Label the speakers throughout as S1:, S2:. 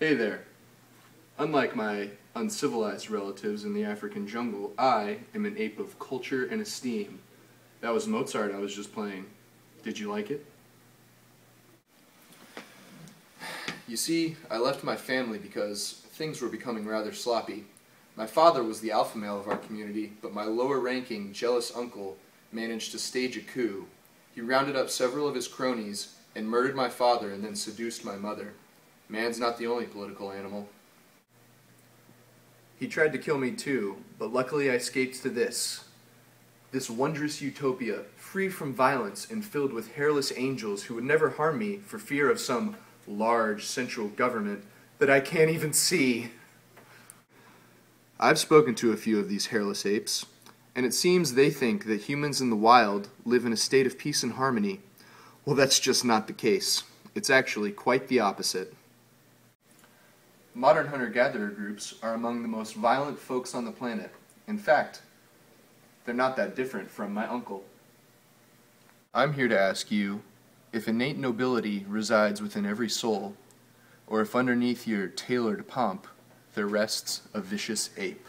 S1: Hey there. Unlike my uncivilized relatives in the African jungle, I am an ape of culture and esteem. That was Mozart I was just playing. Did you like it? You see, I left my family because things were becoming rather sloppy. My father was the alpha male of our community, but my lower-ranking, jealous uncle managed to stage a coup. He rounded up several of his cronies and murdered my father and then seduced my mother. Man's not the only political animal. He tried to kill me too, but luckily I escaped to this wondrous utopia, free from violence and filled with hairless angels who would never harm me for fear of some large central government that I can't even see. I've spoken to a few of these hairless apes, and it seems they think that humans in the wild live in a state of peace and harmony. Well, that's just not the case. It's actually quite the opposite. Modern hunter-gatherer groups are among the most violent folks on the planet. In fact, they're not that different from my uncle. I'm here to ask you if innate nobility resides within every soul, or if underneath your tailored pomp there rests a vicious ape.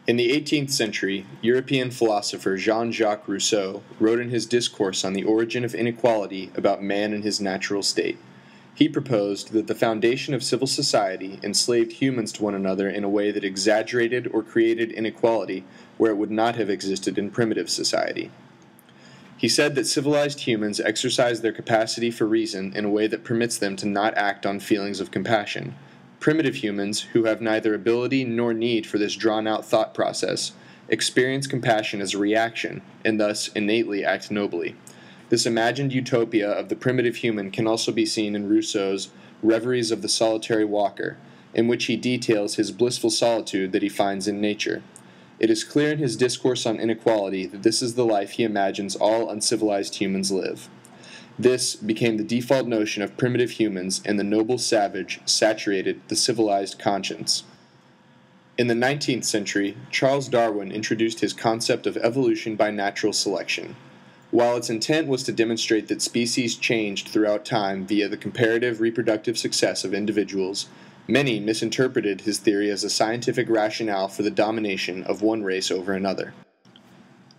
S2: In the 18th century, European philosopher Jean-Jacques Rousseau wrote in his Discourse on the Origin of Inequality about man in his natural state. He proposed that the foundation of civil society enslaved humans to one another in a way that exaggerated or created inequality where it would not have existed in primitive society. He said that civilized humans exercise their capacity for reason in a way that permits them to not act on feelings of compassion. Primitive humans, who have neither ability nor need for this drawn-out thought process, experience compassion as a reaction, and thus innately act nobly. This imagined utopia of the primitive human can also be seen in Rousseau's Reveries of the Solitary Walker, in which he details his blissful solitude that he finds in nature. It is clear in his Discourse on Inequality that this is the life he imagines all uncivilized humans live. This became the default notion of primitive humans, and the noble savage saturated the civilized conscience. In the 19th century, Charles Darwin introduced his concept of evolution by natural selection. While its intent was to demonstrate that species changed throughout time via the comparative reproductive success of individuals, many misinterpreted his theory as a scientific rationale for the domination of one race over another.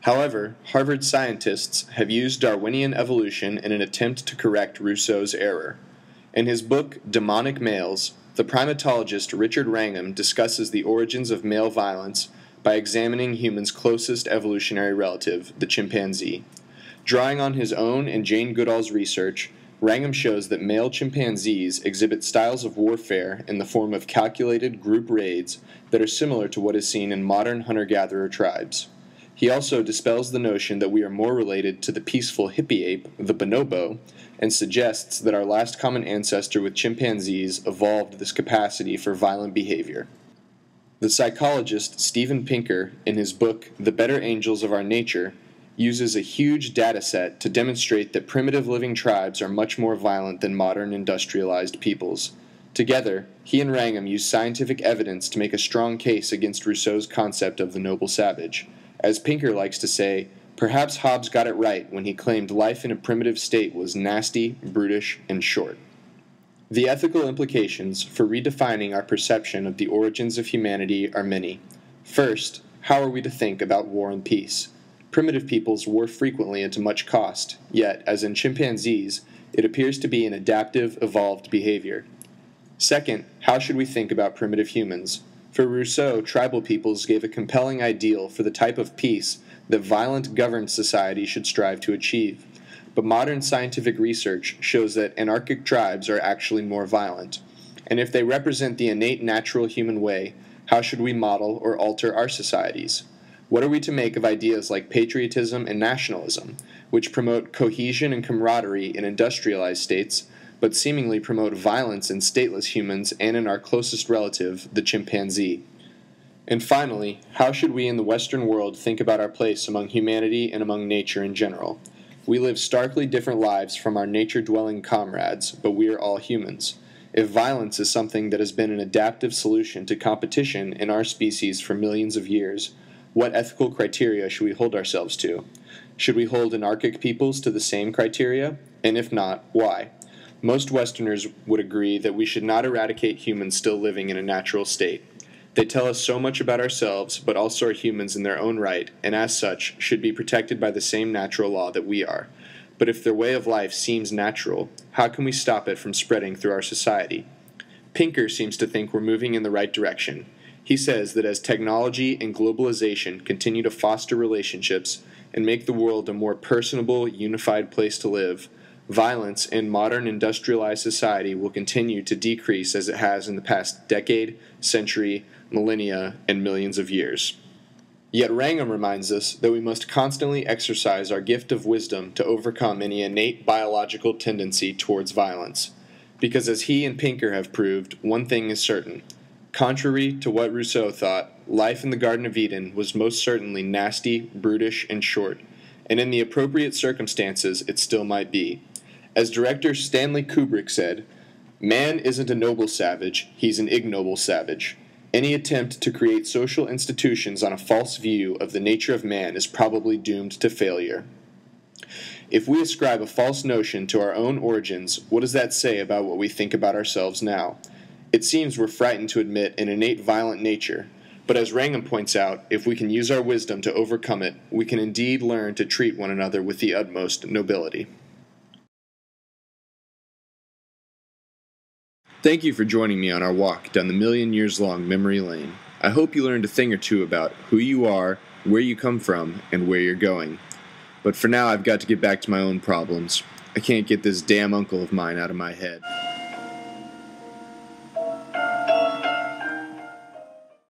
S2: However, Harvard scientists have used Darwinian evolution in an attempt to correct Rousseau's error. In his book Demonic Males, the primatologist Richard Wrangham discusses the origins of male violence by examining humans' closest evolutionary relative, the chimpanzee. Drawing on his own and Jane Goodall's research, Wrangham shows that male chimpanzees exhibit styles of warfare in the form of calculated group raids that are similar to what is seen in modern hunter-gatherer tribes. He also dispels the notion that we are more related to the peaceful hippie ape, the bonobo, and suggests that our last common ancestor with chimpanzees evolved this capacity for violent behavior. The psychologist Steven Pinker, in his book The Better Angels of Our Nature, uses a huge data set to demonstrate that primitive living tribes are much more violent than modern industrialized peoples. Together, he and Wrangham use scientific evidence to make a strong case against Rousseau's concept of the noble savage. As Pinker likes to say, perhaps Hobbes got it right when he claimed life in a primitive state was nasty, brutish, and short. The ethical implications for redefining our perception of the origins of humanity are many. First, how are we to think about war and peace? Primitive peoples war frequently and to much cost, yet, as in chimpanzees, it appears to be an adaptive, evolved behavior. Second, how should we think about primitive humans? For Rousseau, tribal peoples gave a compelling ideal for the type of peace that violent governed society should strive to achieve. But modern scientific research shows that anarchic tribes are actually more violent. And if they represent the innate natural human way, how should we model or alter our societies? What are we to make of ideas like patriotism and nationalism, which promote cohesion and camaraderie in industrialized states, but seemingly promote violence in stateless humans and in our closest relative, the chimpanzee? And finally, how should we in the Western world think about our place among humanity and among nature in general? We live starkly different lives from our nature-dwelling comrades, but we are all humans. If violence is something that has been an adaptive solution to competition in our species for millions of years, what ethical criteria should we hold ourselves to? Should we hold anarchic peoples to the same criteria? And if not, why? Most Westerners would agree that we should not eradicate humans still living in a natural state. They tell us so much about ourselves, but also are humans in their own right, and as such, should be protected by the same natural law that we are. But if their way of life seems natural, how can we stop it from spreading through our society? Pinker seems to think we're moving in the right direction. He says that as technology and globalization continue to foster relationships and make the world a more personable, unified place to live, violence in modern industrialized society will continue to decrease as it has in the past decade, century, millennia, and millions of years. Yet Wrangham reminds us that we must constantly exercise our gift of wisdom to overcome any innate biological tendency towards violence. Because as he and Pinker have proved, one thing is certain. Contrary to what Rousseau thought, life in the Garden of Eden was most certainly nasty, brutish, and short, and in the appropriate circumstances it still might be. As director Stanley Kubrick said, "Man isn't a noble savage, he's an ignoble savage. Any attempt to create social institutions on a false view of the nature of man is probably doomed to failure." If we ascribe a false notion to our own origins, what does that say about what we think about ourselves now? It seems we're frightened to admit an innate violent nature, but as Wrangham points out, if we can use our wisdom to overcome it, we can indeed learn to treat one another with the utmost nobility. Thank you for joining me on our walk down the million-years-long memory lane. I hope you learned a thing or two about who you are, where you come from, and where you're going. But for now, I've got to get back to my own problems. I can't get this damn uncle of mine out of my head.